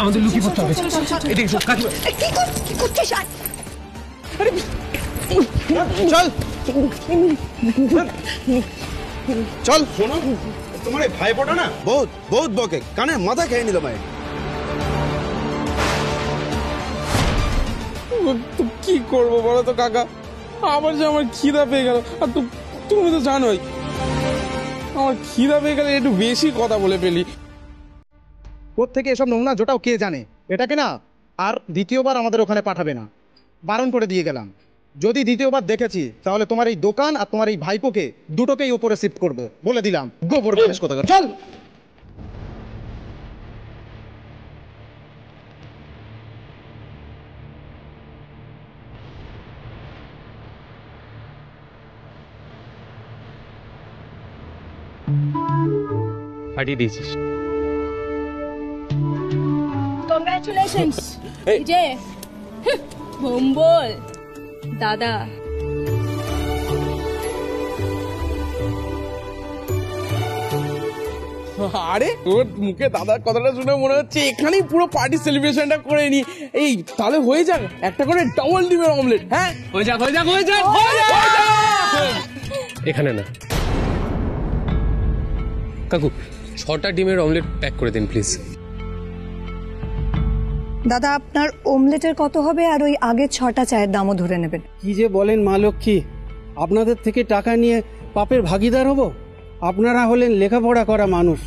আমাদের লুকিয়ে পড়তে হবে। এদিকে এসো কাকিমা। কি করছিস? আরে চল চল। শোনো, তোমার এই ভাইপোটা না বহুত বহুত বকে, কানে মাথা খেয়ে নিল মায়ের। কি করবো বলো তো কাকা, আবার যে আমার খিদা পেয়ে গেল। আর তুমি তো জানোই আমার খিদা পেয়ে গেলে একটু বেশি কথা বলে ফেলি। কোত্থেকে এসব নোংরা জোটাও কে জানে। এটাকে না আর দ্বিতীয়বার আমাদের ওখানে পাঠাবে না, বারণ করে দিয়ে গেলাম। যদি দ্বিতীয়বার দেখেছি তাহলে তোমার এই দোকান আর তোমার এই ভাইপোকে দুটোকেই ওপরে শিফট করবো, বলে দিলাম। গোবর মানুষ কথা চল। হাঁটিয়ে দিয়েছিস। কংগ্রাচুলেশনস যে ভম্বল দাদা। আরে ওর মুখে দাদার কথাটা শুনে মনে হচ্ছে এখানেই পুরো পার্টি সেলিব্রেশনটা করে নি। এই তাহলে হয়ে যাক একটা করে ডাবল ডিমের অমলেট। হ্যাঁ হয়ে যাক হয়ে যাক হয়ে যাক। এখানে না কাকু, 6টা ডিমের অমলেট প্যাক করে দিন প্লিজ। দাদা আপনার অমলেটের কত হবে? আর ওই আগে 6টা চায়ের দামও ধরে নেবেন। কি যে বলেন মা লক্ষ্মী, আপনাদের থেকে টাকা নিয়ে পাপের ভাগিদার হব? আপনারা হলেন লেখাপড়া করা মানুষ।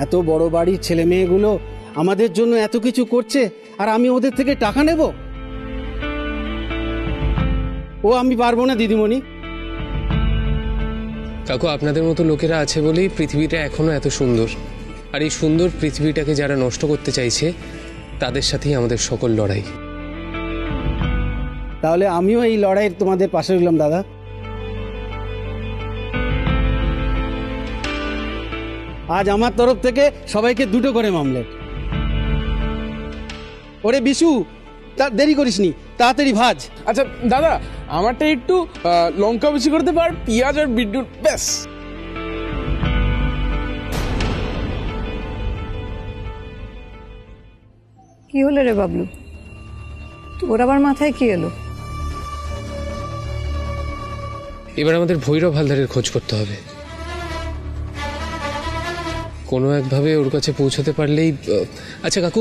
এত বড় বাড়ির ছেলে মেয়েগুলো আমাদের জন্য এত কিছু করছে, আর আমি ওদের থেকে টাকা নেব? ও আমি পারবো না দিদিমণি। কাকু, আপনাদের মতো লোকেরা আছে বলেই পৃথিবীটা এখনো এত সুন্দর। আর এই সুন্দর পৃথিবীটাকে যারা নষ্ট করতে চাইছে তাদের সাথেই আমাদের সকল লড়াই। তাহলে আমিও এই লড়াইয়ের তোমাদের পাশে রইলাম দাদা। আজ আমার তরফ থেকে সবাইকে 2টো করে অমলেট। ওরে বিশু, দেরি করিসনি, তাড়াতাড়ি ভাজ। আচ্ছা দাদা, আমারটা একটু লঙ্কা বেশি করতে পার, পেঁয়াজ আর বিটরুট ব্যাস। কি হলো রে বাবলু, তোর আবার মাথায় কি এলো? এবার আমাদের ভৈরব হালদারের খোঁজ করতে হবে। কোনো একভাবে ওর কাছে পৌঁছতে পারলেই। আচ্ছা কাকু,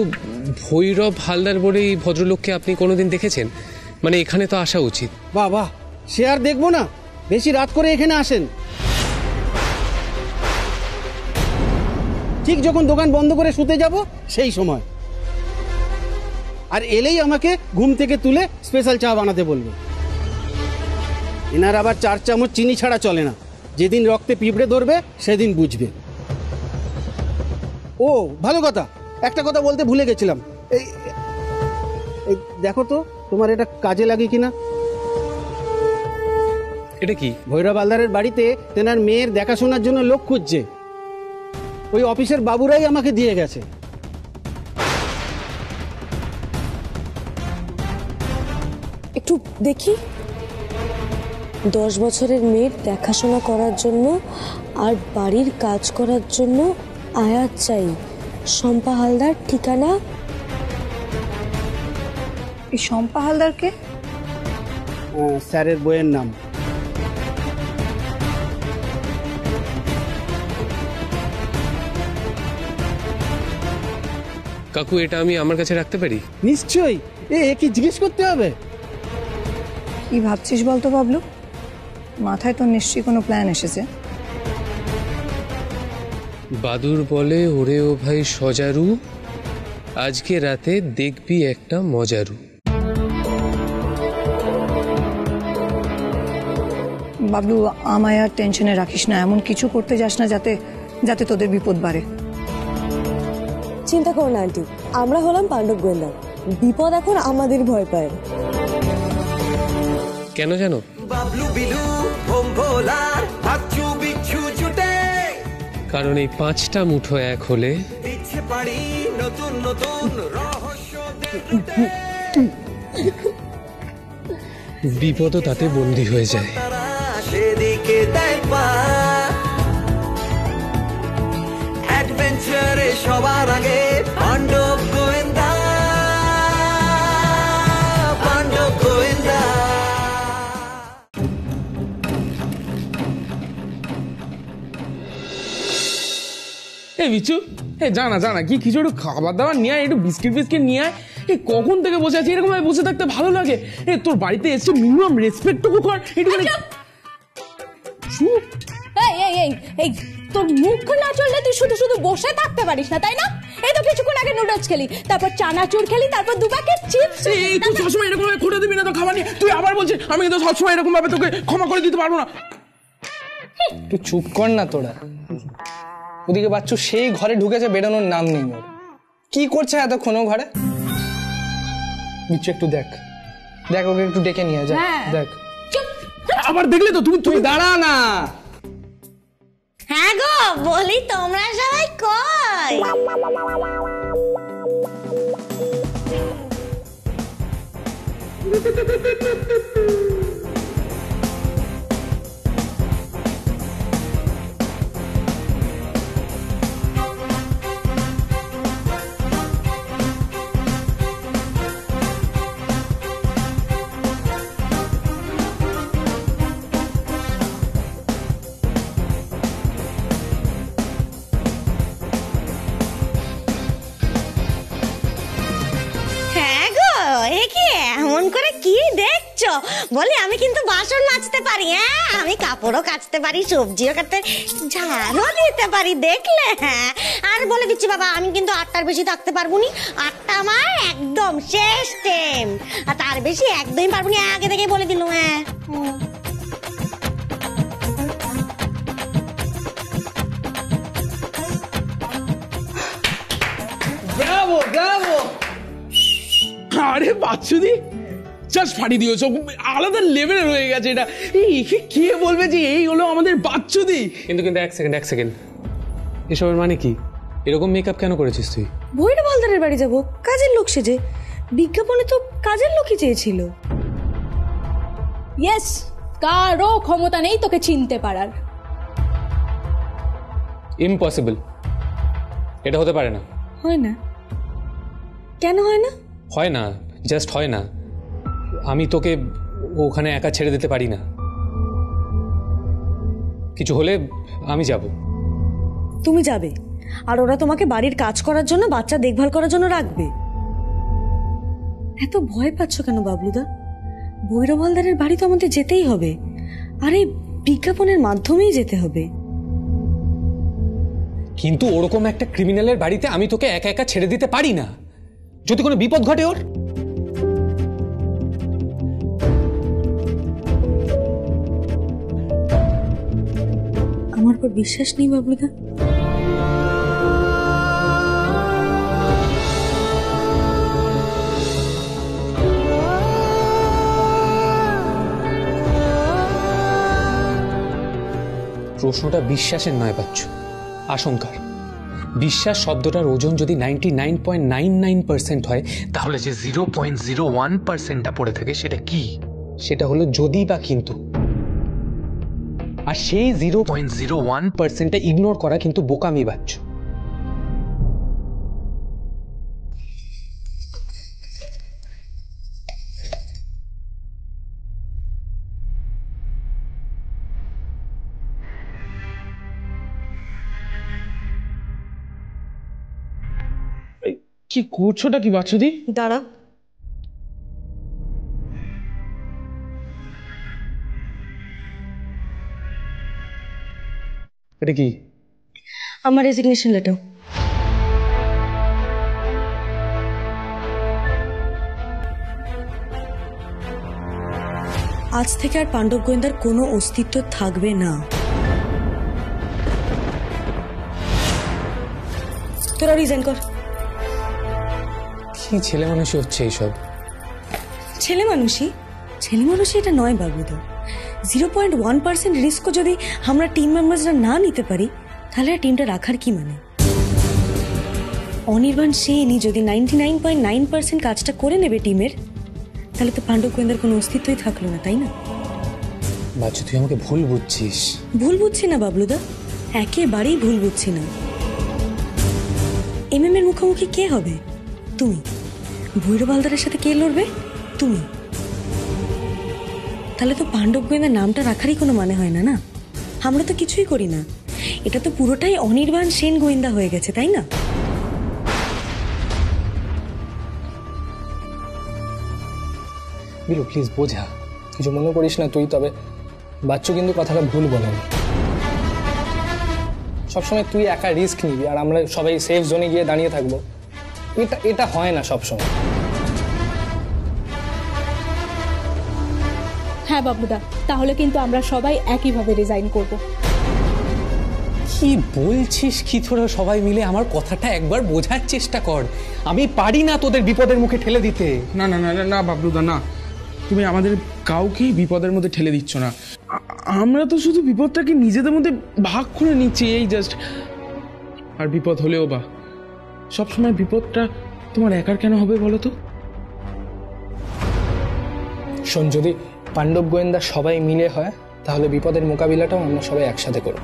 ভৈরব হালদার বলে এই ভদ্রলোককে আপনি কোনোদিন দেখেছেন? মানে এখানে তো আসা উচিত। বাহ বাহ, সে আর দেখবো না, বেশি রাত করে এখানে আসেন। ঠিক যখন দোকান বন্ধ করে শুতে যাব সেই সময়। আর এলেই আমাকে ঘুম থেকে তুলে স্পেশাল চা বানাতে বলবে। এনার আবার 4 চামচ চিনি ছাড়া চলে না। যেদিন রক্তে পিঁপড়ে ধরবে সেদিন বুঝবে। ও ভালো কথা, একটা কথা বলতে ভুলে গেছিলাম। এই দেখো তো তোমার এটা কাজে লাগে কিনা। এটা কি? ভৈরব হালদারের বাড়িতে তেনার মেয়ের দেখাশোনার জন্য লোক খুঁজছে। ওই অফিসের বাবুরাই আমাকে দিয়ে গেছে। একটু দেখি। 10 বছরের মেয়ের দেখাশোনা করার জন্য আর বাড়ির কাজ করার জন্য আয়াত চাই। শম্পা হালদার, ঠিকানা। এই শম্পা হালদারকে? স্যারের বইয়ের নাম। কাকু, এটা আমি আমার কাছে রাখতে পারি? নিশ্চয়ই। কি জিজ্ঞেস করতে হবে? কি ভাবছিস বলতো বাবলু? মাথায় তো নিশ্চয়ই কোনো প্ল্যান এসেছে। বাদুর বলে, ওরে ও ভাই সজারু, আজকে রাতে দেখবি একটা মজারু। বাবলু, আমায় আর টেনশনে রাখিস না। এমন কিছু করতে যাস না যাতে যাতে তোদের বিপদ বাড়ে। চিন্তা করো না আন্টি, আমরা হলাম পাণ্ডব গোয়েন্দা। বিপদ এখন আমাদের ভয় পায়। কেন জানো? বাবলু বিলু ভোলার হাচু বিচ্ছু জুটে, কারণ এই 5টা মুঠো এক হলে দিচ্ছে পারি নতুন নতুন রহস্য। বিপদও তাতে বন্দী হয়ে যায়। সেদিকে দেয় পা, অ্যাডভেঞ্চারে সবার আগে পাণ্ডব গোয়েন্দা, পাণ্ডব গোয়েন্দা। বিচ্ছু, জানা কি কিছু একটু খাবার দাবার নিয়ে আয়, একটু বিস্কিট ফিস্কিট নিয়ে আয়। কখন থেকে বসে আছি, এরকম ভাবে বসে থাকতে ভালো লাগে? তোর বাড়িতে এসে মিনিমাম রেসপেক্ট টুকু কর। এই তোর মুখ না চললে তুই শুধু শুধু বসে থাকতে পারিস না, তাই না? এই তো কিছুক্ষণ আগে নুডলস খেলি, তারপর চানাচুর খেলি, তারপর 2 প্যাকেট চিপস। এই তুই সবসময় এরকম ভাবে খুঁড়ে দিবি না তো খাবার নিয়ে? তুই আবার বলছিস আমি কিন্তু সবসময় এরকম ভাবে তোকে ক্ষমা করে দিতে পারবো না। তুই চুপ কর না তোরা। ওদিকে বাচ্চু সেই ঘরে ঢুকেছে, বেরোনোর নাম নেই ওর। কি করছে এতক্ষণ ও ঘরে? বিচ্ছু একটু দেখ, ওকে একটু ডেকে নিয়ে যা। দেখ আবার দেখলে তো তুমি দাঁড়া না। হ্যাঁ গো, বলি তোমরা সবাই কই? এমন করে কি দেখছো? বলি আমি কিন্তু বাসন মাজতে পারি, হ্যাঁ আমি কাপড়ও কাচতে পারি, সবজিও কাটতে, ঝাড়ও দিতে পারি, দেখলে? হ্যাঁ, আর বলে দিচ্ছি বাবা, আমি কিন্তু 8টার বেশি থাকতে পারবো নি। 8টা আমার একদম শেষ টাইম, আর তার বেশি একদমই পারবো না, আগে থেকে বলে দিল। হ্যাঁ ব্রাভো ব্রাভো। আরে বাচ্চুদি জাস্ট ফাটি দিয়েছো, আলাদা লেভেলের হয়ে গেছে এটা। কে বলবে যে এই হলো আমাদের বাচ্চুদি? কিন্তু এক সেকেন্ড, এসবের মানে কি? এরকম মেকআপ কেন করেছিস তুই? ভৈরব হালদারের বাড়ি যাব, কাজের লোক সেজে। বিজ্ঞাপনে তো কাজের লোকই চেয়েছিল। ইয়েস, কারো ক্ষমতা নেই তোকে চিনতে পারার। ইম্পসিবল, এটা হতে পারে না। হয় না? কেন হয় না? হয় না, জাস্ট হয় না। আমি তোকে ওখানে একা ছেড়ে দিতে পারি না। কিছু হলে আমি যাব। তুমি যাবে, আর ওরা তোমাকে বাড়ির কাজ করার জন্য, বাচ্চা দেখভাল করার জন্য রাখবে। এত ভয় পাচ্ছ কেন বাবলুদা? ভৈরব হালদারের বাড়ি তো আমাদের যেতেই হবে, আর এই বিজ্ঞাপনের মাধ্যমেই যেতে হবে। কিন্তু ওরকম একটা ক্রিমিনালের বাড়িতে আমি তোকে একা একা ছেড়ে দিতে পারি না। যদি কোনো বিপদ ঘটে ওর। আমার উপর বিশ্বাস নেই বাবলুদা? প্রশ্নটা বিশ্বাসের নয় বাচ্চু, আশঙ্কার। বিশ্বাস শব্দটার ওজন যদি 99.99% হয়, তাহলে যে 0.01%টা পড়ে থাকে সেটা কি? সেটা হলো যদি বা কিন্তু। আর সেই 0.01%টা ইগনোর করা কিন্তু বোকামি বাচ্চু। কি করছোটা কি বাচ্চুদি? দাঁড়া, এটা কি? আমার রেজিগনেশন লেটার। আজ থেকে আর পাণ্ডব গোয়েন্দার কোনো অস্তিত্ব থাকবে না। তোরা রিজাইন কর। কি ছেলে মানুষই হচ্ছে এইসব? ছেলে মানুষই এটা নয় বাবুদা। 0.1% রিস্কও যদি আমরা টিম মেম্বার্সরা না নিতে পারি, তাহলে আর টিমটা রাখার কি মানে? অনির্বাণ সেনই যদি 99.9% কাজটা করে নেবে টিমের, তাহলে তো পাণ্ডব গোয়েন্দার কোনো অস্তিত্বই থাকলো না, তাই না? বাচ্চু, তুই আমাকে ভুল বুঝছিস। ভুল বুঝছি না বাবলুদা, একেবারেই ভুল বুঝছি না। এমএম এর মুখোমুখি কে হবে? তুমি। ভৈরব হালদারের সাথে কে লড়বে? তুমি। তাহলে তো পাণ্ডব গোয়েন্দা নামটা রাখারই কোনো মানে হয় না, না? আমরা তো কিছুই করি না, এটা তো পুরোটাই অনির্বাণ সেন গোয়েন্দা হয়ে গেছে, তাই না? বিলু প্লিজ বোঝা, কিছু মনে করিস না তুই। তবে বাচ্চু কিন্তু কথাটা ভুল বলেনি। সবসময় তুই একা রিস্ক নিবি আর আমরা সবাই সেফ জোনে গিয়ে দাঁড়িয়ে থাকবো, এটা হয় না সবসময়। হ্যাঁ বাবুদা, তাহলে কিন্তু আমরা সবাই একইভাবে রিজাইন করব। কি বলছিস কি তোরা সবাই মিলে? আমার কথাটা একবার বোঝার চেষ্টা কর। আমি পারি না তোদের বিপদের মুখে ঠেলে দিতে। না না না না বাবলুদা, না, তুমি আমাদের কাউকেই বিপদের মধ্যে ঠেলে দিচ্ছ না। আমরা তো শুধু বিপদটাকে নিজেদের মধ্যে ভাগ করে নিচ্ছি, এই জাস্ট। আর বিপদ হলেও বা সবসময় বিপদটা তোমার একার কেন হবে বলো তো? শোন, যদি পাণ্ডব গোয়েন্দা সবাই মিলে হয় তাহলে বিপদের মোকাবিলাটাও আমরা সবাই একসাথে করব।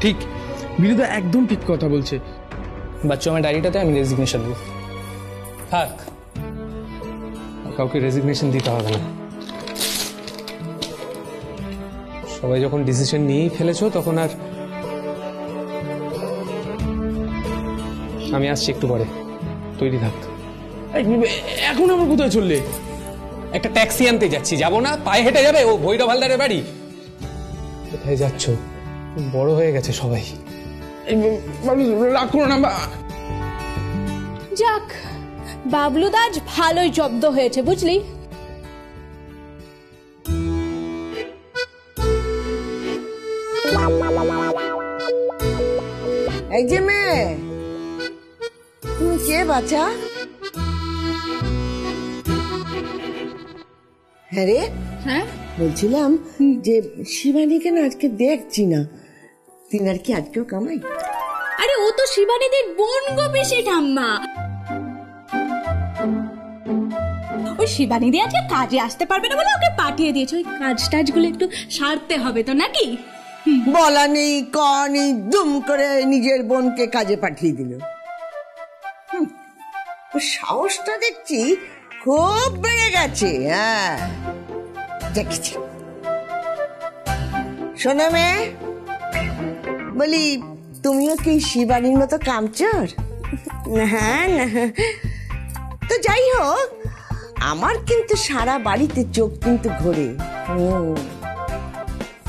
ঠিক, বিরুদ্ধে একদম ঠিক কথা বলছে। বাচ্চু, আমার ডায়েরিটাতে আমি রেজিগনেশন দেব। থাক, কাউকে রেজিগনেশন দিতে হবে না। সবাই যখন ডিসিশন নিয়েই ফেলেছো তখন আর আমি আসছি একটু পরে, তৈরি থাক। এখন আমার কোথায় চললে? একটা ট্যাক্সি আনতে যাচ্ছি। যাবো না? পায়ে হেঁটে যাবে? ও ভৈরব হালদারের বাড়ি। কোথায় যাচ্ছ? বড় হয়ে গেছে সবাই। রাগ করো না। যাক, বাবলুদা আজ ভালোই জব্দ হয়েছে, বুঝলি? এই যে মেয়ে, তুমি কে বাচ্চা? হ্যাঁ রে, হ্যাঁ বলছিলাম যে শিবানীকে না আজকে দেখছি না, তিনার কি আজকেও কামাই? আরে ও তো শিবানীদের বোন গো পিসি ঠাম্মা। ওই শিবানীদি আজকে কাজে আসতে পারবে না বলে ওকে পাঠিয়ে দিয়েছে। ওই কাজ টাজগুলো একটু সারতে হবে তো, নাকি? বলা নেই কওয়া নেই, দুম করে নিজের বোনকে কাজে পাঠিয়ে দিল। ওর সাহসটা দেখছি খুব বেড়ে গেছে। হ্যাঁ, দেখেছি। শোনো মেয়ে, বলি তুমিও কি শিবানীর মতো কামচোর? হ্যাঁ না, তো যাই হোক, আমার কিন্তু সারা বাড়িতে চোখ কিন্তু ঘোরে।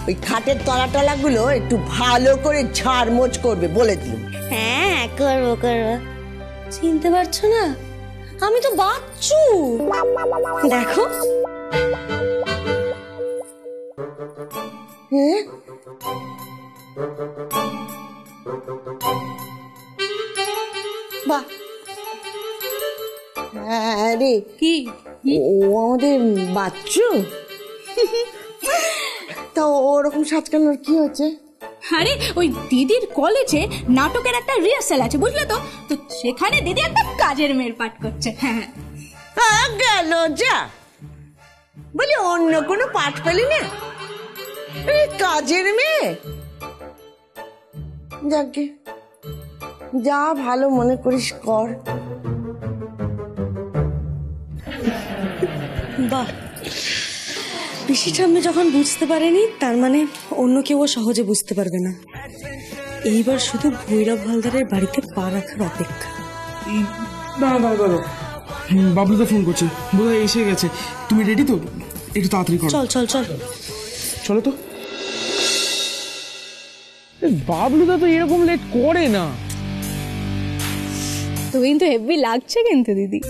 ওই খাটের তলা গুলো একটু ভালো করে ঝাড়মোছ করবে বলে দিন। হ্যাঁ করবো করবো। চিনতে পারছো না? আমি তো বাচ্চু, দেখো। হ্যাঁ, বাহ, আরে কি ও আমাদের বাচ্চু? তা ওরকম সাজকানোর কি হচ্ছে? আরে ওই দিদির কলেজে নাটকের একটা রিহার্সাল আছে, বুঝলে তো? তো সেখানে দিদি একটা কাজের মেয়ের পাঠ করছে। হ্যাঁ, গেল যা। বলি অন্য কোনো পাঠ পেলি না? কাজের মেয়ে? যাকে যা ভালো মনে করিস কর। বাহ, পিসি ঠাম্মি যখন বুঝতে পারেনি, তার মানে অন্য কেউ সহজে বুঝতে পারবে না। এইবার শুধু ভৈরব হালদারের বাড়িতে পা রাখার অপেক্ষা। দাঁড়ো, বাবলুদা ফোন করছে, বোধহয় এসে গেছে। তুমি রেডি তো? একটু তাড়াতাড়ি করো। চল চল চল, চলো তো। বাবলুদা তো এরকম লেট করে না। তুমি কিন্তু হেভি লাগছে কিন্তু দিদি।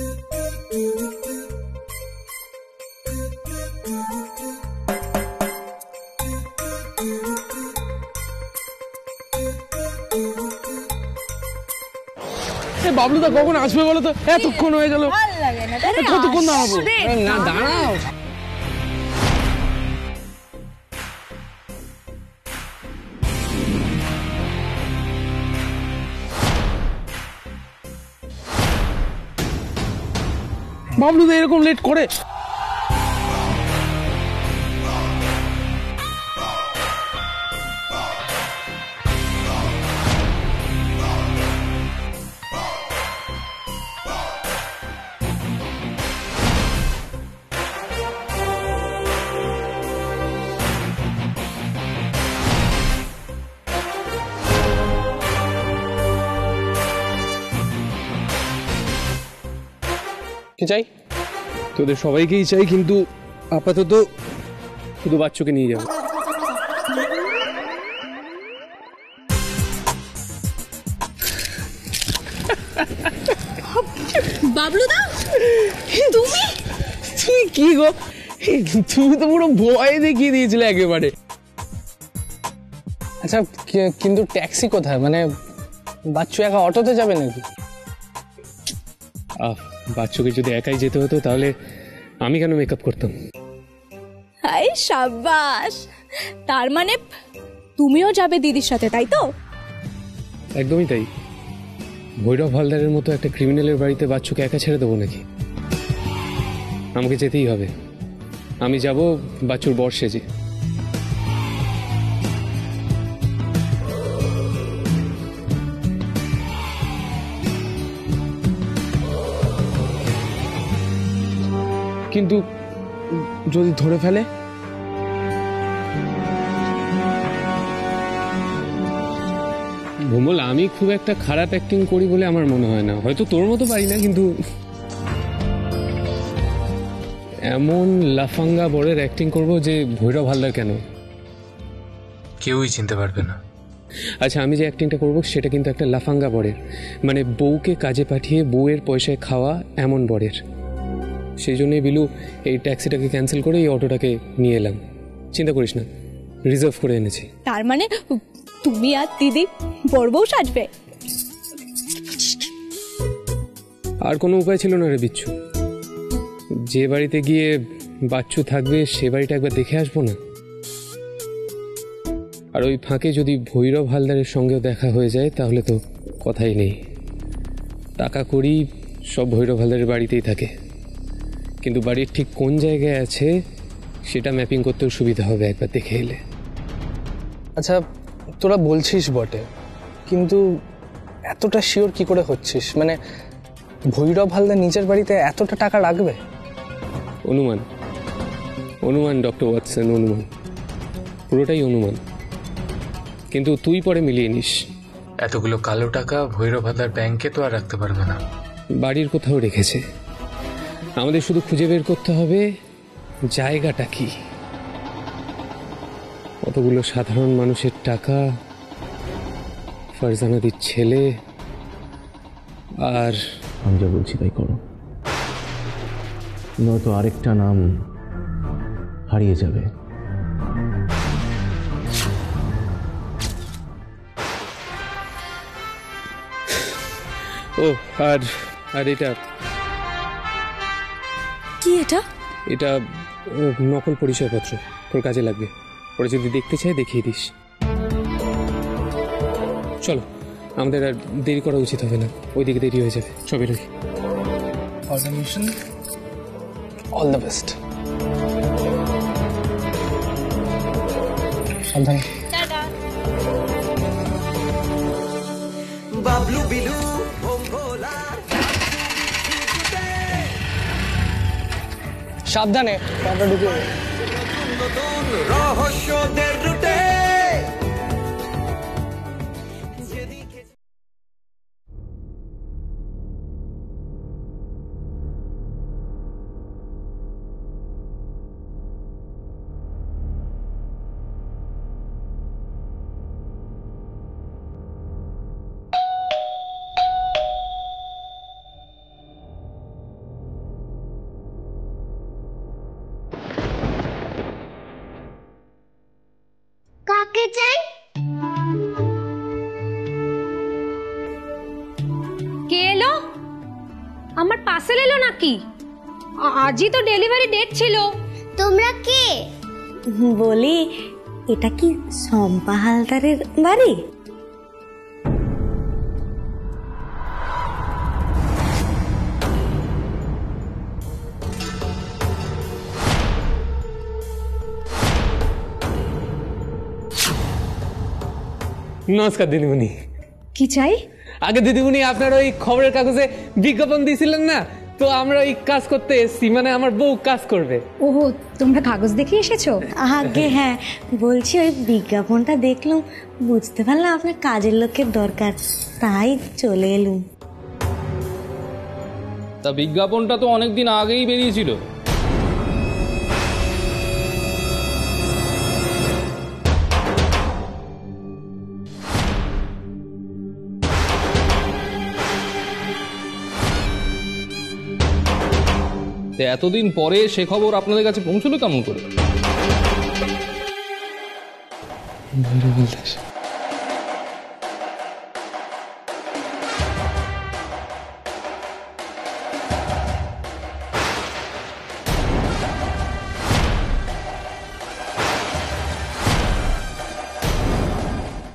বাবলুদা কখন আসবে বলো তো? এতক্ষণ হয়ে গেল, কতক্ষণ দাঁড়াবো? না দাঁড়াও, বাবলুদা এরকম লেট করে? কি চাই? তোদের সবাইকেই চাই, কিন্তু আপাতত শুধু বাচ্চুকে নিয়ে যাবো। বাবলুদা তুমি তুই কি গো, তুমি তো পুরো ভয় দেখিয়ে দিয়েছিলে একেবারে। আচ্ছা কিন্তু ট্যাক্সি কোথায়? মানে বাচ্চু একা অটোতে যাবে নাকি? বাচ্চুকে যদি একাই যেতে হতো তাহলে আমি কেন মেকআপ করতাম? হাই সাবাস, তার মানে তুমিও যাবে দিদির সাথে, তাই তো? একদমই তাই। ভৈরব হালদারের মতো একটা ক্রিমিনালের বাড়িতে বাচ্চুকে একা ছেড়ে দেবো নাকি? আমাকে যেতেই হবে। আমি যাব বাচ্চুর বর সেজে। কিন্তু যদি ধরে ফেলে? ভোমল, আমি খুব একটা খারাপ অ্যাক্টিং করি বলে আমার মনে হয় না। হয়তো তোর মতো পারি না, কিন্তু এমন লাফাঙ্গা বরের অ্যাক্টিং করব যে ভৈরব হালদার কেন কেউই চিনতে পারবে না। আচ্ছা, আমি যে অ্যাক্টিংটা করব সেটা কিন্তু একটা লাফাঙ্গা বরের, মানে বউকে কাজে পাঠিয়ে বউয়ের পয়সায় খাওয়া এমন বরের। সেই জন্যই বিলু এই ট্যাক্সিটাকে ক্যান্সেল করে এই অটোটাকে নিয়ে এলাম। চিন্তা করিস না, রিজার্ভ করে এনেছি। তার মানে তুমি আর দিদি বর বউ সাজবে? আর কোনো উপায় ছিল না রে বিচ্ছু। যে বাড়িতে গিয়ে বাচ্চু থাকবে সে বাড়িটা একবার দেখে আসবো না? আর ওই ফাঁকে যদি ভৈরব হালদারের সঙ্গেও দেখা হয়ে যায় তাহলে তো কথাই নেই। টাকা করি সব ভৈরব হালদারের বাড়িতেই থাকে, কিন্তু বাড়ির ঠিক কোন জায়গায় আছে সেটা ম্যাপিং করতেও সুবিধা হবে একবার দেখে এলে। আচ্ছা তোরা বলছিস বটে, কিন্তু এতটা শিওর কি করে হচ্ছিস? মানে ভৈরব হালদার নিজের বাড়িতে এতটা টাকা রাখবে? অনুমান, অনুমান ডক্টর ওয়াটসন, অনুমান, পুরোটাই অনুমান। কিন্তু তুই পরে মিলিয়ে নিস। এতগুলো কালো টাকা ভৈরব হালদার ব্যাংকে তো আর রাখতে পারবে না, বাড়ির কোথাও রেখেছে। আমাদের শুধু খুঁজে বের করতে হবে জায়গাটা কি। কতগুলো সাধারণ মানুষের টাকা, ফারজানাদির ছেলে, আর আমি যা বলছি তাই করো, নয়তো আরেকটা নাম হারিয়ে যাবে। ও আর আর এটা কি? এটা এটা নকল পরিচয়পত্র, তোর কাজে লাগবে। পরে যদি দেখতে চাই দেখিয়ে দিস। চলো, আমাদের আর দেরি করা উচিত হবে না, ওইদিকে দেরি হয়ে যাবে। সবই রই। All the best. সাবধানে। বাবলু বিলু সাবধানে, আমরা ঢুকে নতুন রহস্যদের রুটে। কাকে চাই? কে এলো? আমার পার্সেল এলো নাকি? আজই তো ডেলিভারি ডেট ছিল। তোমরা কে? বলি, এটা কি শম্পা হালদারের বাড়ি? নমস্কার দিদিমণি। কি চাই? আগে দিদিমণি, আপনার ওই খবরের কাগজে বিজ্ঞাপন দিয়েছিলেন না, তো আমরা ওই কাজ করতে এসেছি, মানে আমার বউ কাজ করবে। ওহো, তোমরা কাগজ দেখে এসেছো? আগে হ্যাঁ, বলছি ওই বিজ্ঞাপনটা দেখলাম, বুঝতে পারলাম আপনার কাজের লোকের দরকার, তাই চলে এলুম। তা বিজ্ঞাপনটা তো অনেকদিন আগেই বেরিয়েছিল। এতদিন পরে সে খবর আপনাদের কাছে পৌঁছলো কেমন করে?